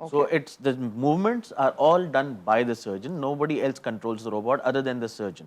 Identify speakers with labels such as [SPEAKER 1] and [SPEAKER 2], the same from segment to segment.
[SPEAKER 1] So it's the movements are all done by the surgeon. Nobody else controls the robot other than the surgeon.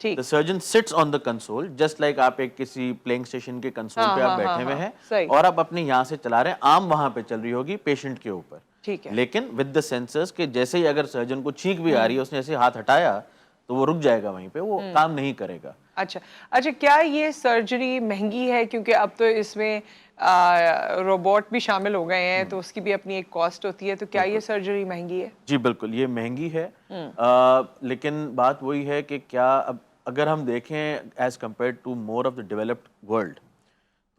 [SPEAKER 2] ٹھیک.
[SPEAKER 1] The surgeon sits on the console, just like آپ ایک کسی playing station کے console پہ آپ بیٹھے ہوئے ہیں
[SPEAKER 2] صحیح.
[SPEAKER 1] اور آپ اپنے یہاں سے چلا رہے ہیں, آم وہاں پہ چل رہی ہوگی پیشنٹ کے اوپر.
[SPEAKER 2] ٹھیک ہے.
[SPEAKER 1] لیکن ود دا سینسرز کہ جیسے ہی اگر سرجن کو چھینک بھی آ رہی ہے, اس نے ایسے ہاتھ ہٹایا تو وہ رک جائے گا وہیں پہ, وہ کام نہیں کرے گا.
[SPEAKER 2] اچھا کیا یہ سرجری مہنگی ہے؟ کیونکہ اب تو اس میں روبوٹ بھی شامل ہو گئے ہیں تو اس کی بھی اپنی ایک کاسٹ ہوتی ہے, تو کیا یہ سرجری مہنگی ہے؟
[SPEAKER 1] جی بالکل, یہ مہنگی ہے, لیکن بات وہی ہے کہ کیا اب اگر ہم دیکھیں as compare to more of the developed world,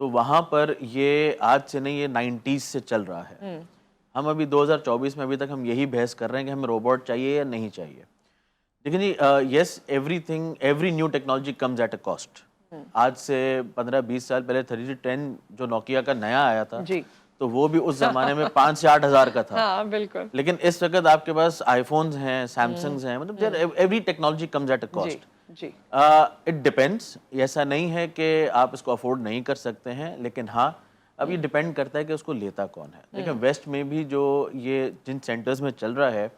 [SPEAKER 1] تو وہاں پر یہ آج سے نہیں, یہ 90s سے چل رہا ہے. ہم ابھی 2024 میں ابھی تک ہم یہی بحث کر رہے ہیں کہ ہمیں روبوٹ چاہیے یا نہیں چاہیے. لیکن جی yes, every new technology comes at a cost. آج سے 15-20 سال پہلے 3310 جو نوکیا کا نیا آیا تھا, تو وہ بھی اس زمانے میں 5 سے 8 ہزار کا تھا.
[SPEAKER 2] ہاں بالکل.
[SPEAKER 1] لیکن اس وقت آپ کے پاس آئی فونز ہیں, سیمسنگز ہیں, مطلب every technology comes at a cost.
[SPEAKER 2] جی
[SPEAKER 1] اٹ ڈپینڈس, ایسا نہیں ہے کہ آپ اس کو افورڈ نہیں کر سکتے ہیں, لیکن ہاں اب یہ ڈپینڈ کرتا ہے کہ اس کو لیتا کون ہے. لیکن ویسٹ میں بھی جو یہ جن سینٹرز میں چل رہا ہے,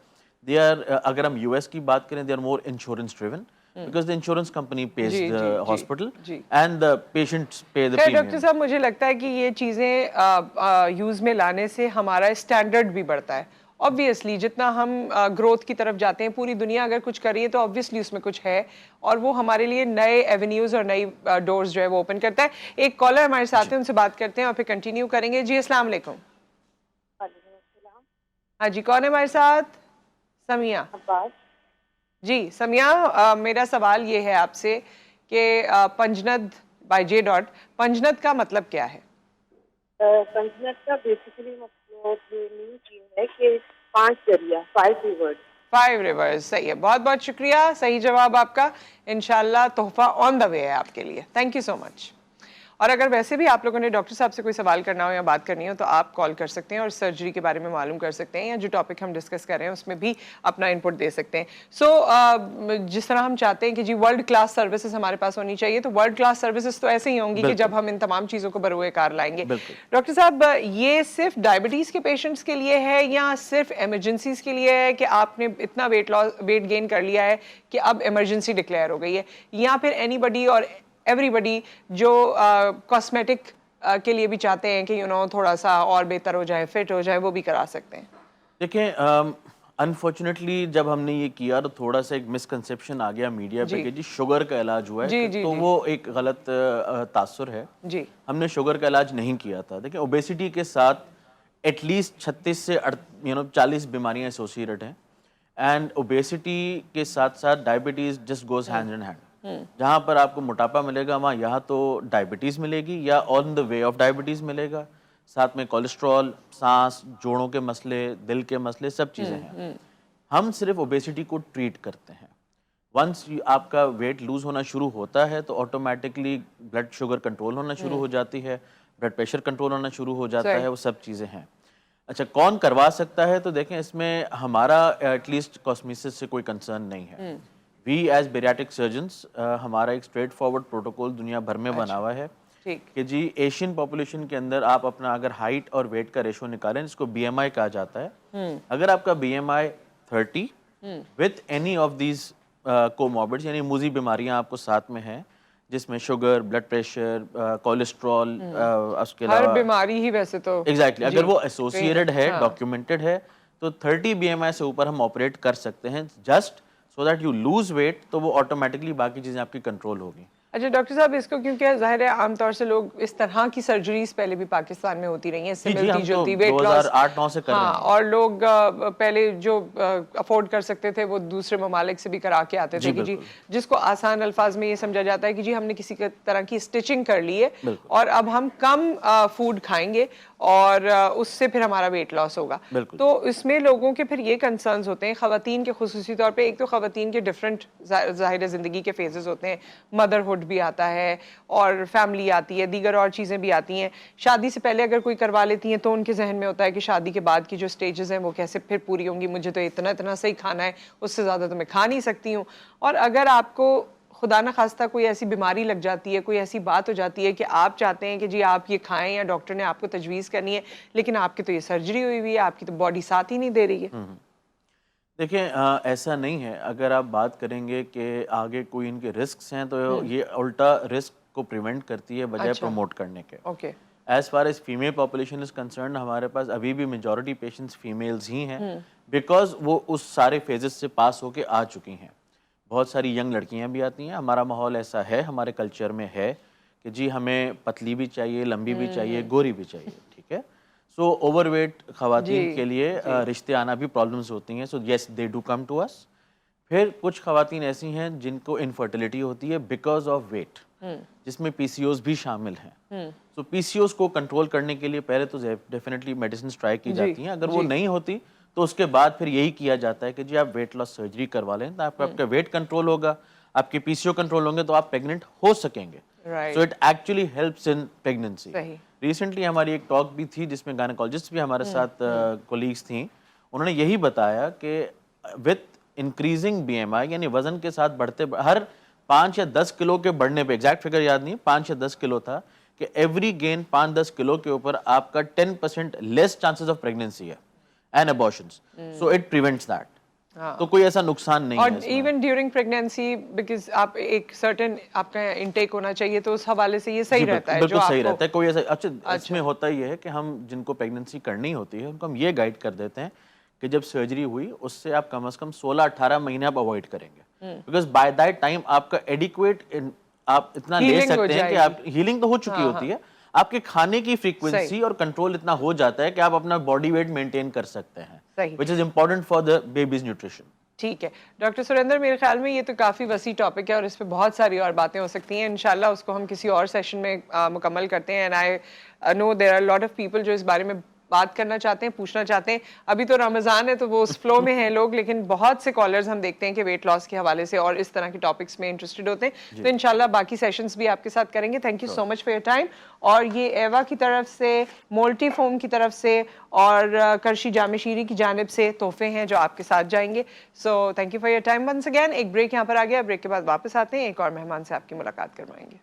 [SPEAKER 1] دے آر, اگر ہم یو ایس کی بات کریں, they are more insurance driven, because the insurance company pays the hospital and the patients pay the premium.
[SPEAKER 2] Doctor صاحب مجھے لگتا ہے کہ یہ چیزیں یوز میں لانے سے ہمارا اسٹینڈرڈ بھی بڑھتا ہے. آبویسلی جتنا ہم گروتھ کی طرف جاتے ہیں, پوری دنیا اگر کچھ کر رہی ہے تو آبویسلی اس میں کچھ ہے, اور وہ ہمارے لیے نئے ایونیوز اور نئی ڈورز جو ہے وہ اوپن کرتا ہے. ایک کالر ہمارے ساتھ ہیں, ان سے بات کرتے ہیں اور پھر کنٹینیو کریں گے. جی السلام علیکم. ہاں جی, کون ہے ہمارے ساتھ؟ سمیہ. جی سمیہ, میرا سوال یہ ہے آپ سے کہ Panjnad by J dot, Panjnad کا مطلب کیا ہے؟
[SPEAKER 3] پنجند کا بیسیکلی مطلب یہ ہے کہ 5 دریا, 5 ریورز.
[SPEAKER 2] 5 ریورز, صحیح ہے, بہت بہت شکریہ, صحیح جواب آپ کا. انشاءاللہ تحفہ آن دا وے ہے آپ کے لیے. تھینک یو سو مچ. اور اگر ویسے بھی آپ لوگوں نے ڈاکٹر صاحب سے کوئی سوال کرنا ہو یا بات کرنی ہو تو آپ کال کر سکتے ہیں اور سرجری کے بارے میں معلوم کر سکتے ہیں, یا جو ٹاپک ہم ڈسکس کر رہے ہیں اس میں بھی اپنا انپٹ دے سکتے ہیں. سو جس طرح ہم چاہتے ہیں کہ جی ورلڈ کلاس سروسز ہمارے پاس ہونی چاہیے, تو ورلڈ کلاس سروسز تو ایسے ہی ہوں گی کہ جب ہم ان تمام چیزوں کو بروئے کار لائیں گے. ڈاکٹر صاحب, یہ صرف ڈائبٹیز کے پیشنٹس کے لیے ہے یا صرف ایمرجنسیز کے لیے ہے کہ آپ نے اتنا ویٹ گین کر لیا ہے کہ اب ایمرجنسی ڈکلیئر ہو گئی ہے, یا پھر اینی بڈی اور ایوری بڈی جو کاسمیٹک کے لیے بھی چاہتے ہیں کہ تھوڑا سا اور بہتر ہو جائے, فٹ ہو جائے, وہ بھی کرا سکتے ہیں؟
[SPEAKER 1] دیکھیں, انفارچونیٹلی جب ہم نے یہ کیا تو تھوڑا سا ایک مسکنسیپشن آ گیا میڈیا پہ کہ جی شوگر کا علاج ہوا ہے, تو وہ ایک غلط تاثر ہے. ہم نے شوگر کا علاج نہیں کیا تھا. دیکھیں اوبیسٹی کے ساتھ ایٹ لیسٹ 36 سے 40 بیماریاں ایسوسیٹڈ ہیں, اینڈ اوبیسٹی کے ساتھ ساتھ diabetes just goes hand in hand. جہاں پر آپ کو موٹاپا ملے گا وہاں یہاں تو ڈائبٹیز ملے گی, یا آن دا وے آف ڈائبٹیز ملے گا, ساتھ میں کولیسٹرول, سانس, جوڑوں کے مسئلے, دل کے مسئلے, سب چیزیں ہیں. ہم صرف اوبیسٹی کو ٹریٹ کرتے ہیں. ونس آپ کا ویٹ لوز ہونا شروع ہوتا ہے تو آٹومیٹکلی بلڈ شوگر کنٹرول ہونا شروع ہو جاتی ہے, بلڈ پریشر کنٹرول ہونا شروع ہو جاتا ہے, وہ سب چیزیں ہیں. اچھا کون کروا سکتا ہے؟ تو دیکھیں اس میں ہمارا ایٹ لیسٹ کاسمیسس سے کوئی کنسرن نہیں ہے. وی ایز بیریاٹک سرجنس, ہمارا ایک اسٹریٹ فارورڈ پروٹوکول دنیا بھر میں بنا ہوا ہے کہ جی ایشین پاپولیشن کے اندر آپ اپنا اگر ہائٹ اور ویٹ کا ریشو نکالیں, جس کو بی ایم آئی کہا جاتا ہے, اگر آپ کا B M I 30 with any of these comorbids, یعنی موذی بیماریاں آپ کو ساتھ میں ہیں, جس میں شوگر, بلڈ پریشر, کولیسٹرول, اس کے علاوہ
[SPEAKER 2] ہر بیماری ہی ویسے تو
[SPEAKER 1] ایگزیکٹلی اگر وہ ایسوسیٹڈ ہے, ڈاکیومنٹڈ ہے, تو 30 بی ایم آئی سے اوپر ہم آپریٹ کر سکتے ہیں, just so that you lose weight, تو وہ آٹومیٹکلی باقی چیزیں آپ کی کنٹرول ہوگی.
[SPEAKER 2] اچھا ڈاکٹر صاحب, اس کو کیونکہ ظاہر ہے عام طور سے لوگ اس طرح کی سرجریز پہلے بھی پاکستان میں ہوتی رہی ہیں, اس سے ملتی جلتی ویٹ لاس
[SPEAKER 1] 2008-9 سے کر رہے ہیں,
[SPEAKER 2] اور لوگ پہلے جو افورڈ کر سکتے تھے وہ دوسرے ممالک سے بھی کرا کے آتے تھے کہ جی, جس کو آسان الفاظ میں یہ سمجھا جاتا ہے کہ جی ہم نے کسی طرح کی اسٹچنگ کر لی ہے اور اب ہم کم فوڈ کھائیں گے اور اس سے پھر ہمارا ویٹ لاس ہوگا. تو اس میں لوگوں کے پھر یہ کنسرنز ہوتے ہیں, خواتین کے خصوصی طور پہ, ایک تو خواتین کے ڈفرینٹ ظاہر زندگی کے فیزز ہوتے ہیں, مدرہڈ بھی آتا ہے اور فیملی آتی ہے, دیگر اور چیزیں بھی آتی ہیں. شادی سے پہلے اگر کوئی کروا لیتی ہیں تو ان کے ذہن میں ہوتا ہے کہ شادی کے بعد کی جو سٹیجز ہیں وہ کیسے پھر پوری ہوں گی, مجھے تو اتنا صحیح کھانا ہے, اس سے زیادہ تو میں کھا نہیں سکتی ہوں. اور اگر آپ کو خدا نہ خواستہ کوئی ایسی بیماری لگ جاتی ہے, کوئی ایسی بات ہو جاتی ہے کہ آپ چاہتے ہیں کہ جی آپ یہ کھائیں یا ڈاکٹر نے آپ کو تجویز کرنی ہے, لیکن آپ کی تو یہ سرجری ہوئی ہوئی ہے, آپ کی تو باڈی ساتھ ہی نہیں دے رہی ہے.
[SPEAKER 1] دیکھیں ایسا نہیں ہے. اگر آپ بات کریں گے کہ آگے کوئی ان کے رسکس ہیں تو یہ الٹا رسک کو پریونٹ کرتی ہے بجائے پروموٹ کرنے کے.
[SPEAKER 2] Okay.
[SPEAKER 1] As far as female population is concerned ہمارے پاس ابھی بھی میجورٹی پیشنٹس فیمیلز ہی ہیں بیکاز وہ اس سارے فیزز سے پاس ہو کے آ چکی ہیں. بہت ساری ینگ لڑکیاں بھی آتی ہیں. ہمارا ماحول ایسا ہے, ہمارے کلچر میں ہے کہ جی ہمیں پتلی بھی چاہیے, لمبی بھی چاہیے, گوری بھی چاہیے. ٹھیک ہے. سو اوور ویٹ خواتین کے لیے رشتے آنا بھی پرابلمس ہوتی ہیں. سو یس دے ڈو کم ٹو اس. پھر کچھ خواتین ایسی ہیں جن کو انفرٹیلٹی ہوتی ہے بیکاز آف ویٹ, جس میں پی سی اوز بھی شامل ہیں. سو پی سی اوز کو کنٹرول کرنے کے لیے پہلے تو ڈیفینیٹلی میڈیسنز ٹرائی کی جاتی ہیں. اگر وہ نہیں ہوتی تو اس کے بعد پھر یہی کیا جاتا ہے کہ جی آپ ویٹ لاس سرجری کروا لیں تو آپ کا ویٹ کنٹرول ہوگا, آپ کے پی سی او کنٹرول ہوں گے تو آپ پیگننٹ ہو سکیں گے. So it actually helps in pregnancy. Recently ہماری ایک ٹاک بھی تھی جس میں گائنیکالوجسٹ بھی ہمارے ساتھ کولیگس تھیں. انہوں نے یہی بتایا کہ وتھ انکریزنگ بی ایم آئی, یعنی وزن کے ساتھ بڑھتے, ہر 5 یا 10 کلو کے بڑھنے پہ, ایگزیکٹ فگر یاد نہیں, 5 یا 10 کلو تھا, کہ ایوری گین 5-10 کلو کے اوپر آپ کا 10% لیس چانسز آف پریگننسی ہے and abortions. So it prevents that. تو کوئی ایسا نقصان نہیں ہے.
[SPEAKER 2] اور ایون ڈیورنگ پریگنینسی بیکاز آپ ایک سرٹن آپ کا انٹیک ہونا چاہیے, تو اس حوالے سے یہ صحیح رہتا ہے.
[SPEAKER 1] بالکل صحیح رہتا ہے. کوئی ایسا اچھا اس میں ہوتا یہ ہے کہ ہم جن کو پریگننسی کرنی ہوتی ہے ان کو ہم یہ گائیڈ کر دیتے ہیں کہ جب سرجری ہوئی اس سے آپ کم از کم 16-18 مہینے آپ اوائڈ کریں گے, بیکاز بائی دیٹ ٹائم آپ کا ایڈیکویٹ آپ اتنا لے سکتے ہیں کہ آپ ہیلنگ تو ہو چکی ہوتی ہے, آپ کے کھانے کی فریکوینسی اور کنٹرول اتنا ہو جاتا ہے کہ آپ اپنا باڈی ویٹ مینٹین کر سکتے ہیں, which is important for the baby's nutrition.
[SPEAKER 2] ٹھیک ہے ڈاکٹر سریندر, میرے خیال میں یہ تو کافی وسیع ٹاپک ہے اور اس پہ بہت ساری اور باتیں ہو سکتی ہیں. انشاءاللہ اس کو ہم کسی اور سیشن میں مکمل کرتے ہیں. And I know there are lot of people جو اس بارے میں بات کرنا چاہتے ہیں, پوچھنا چاہتے ہیں. ابھی تو رمضان ہے تو وہ اس فلو میں ہیں لوگ, لیکن بہت سے کالرز ہم دیکھتے ہیں کہ ویٹ لاس کے حوالے سے اور اس طرح کے ٹاپکس میں انٹرسٹڈ ہوتے ہیں. تو انشاءاللہ باقی سیشنز بھی آپ کے ساتھ کریں گے. Thank you so much for your time. اور یہ ایوا کی طرف سے, مولٹی فوم کی طرف سے اور کرشی جامع شیری کی جانب سے تحفے ہیں جو آپ کے ساتھ جائیں گے. So thank you for your time once again. ایک بریک یہاں پر آ گیا, بریک کے بعد واپس آتے ہیں, ایک اور مہمان سے آپ کی ملاقات کروائیں گے.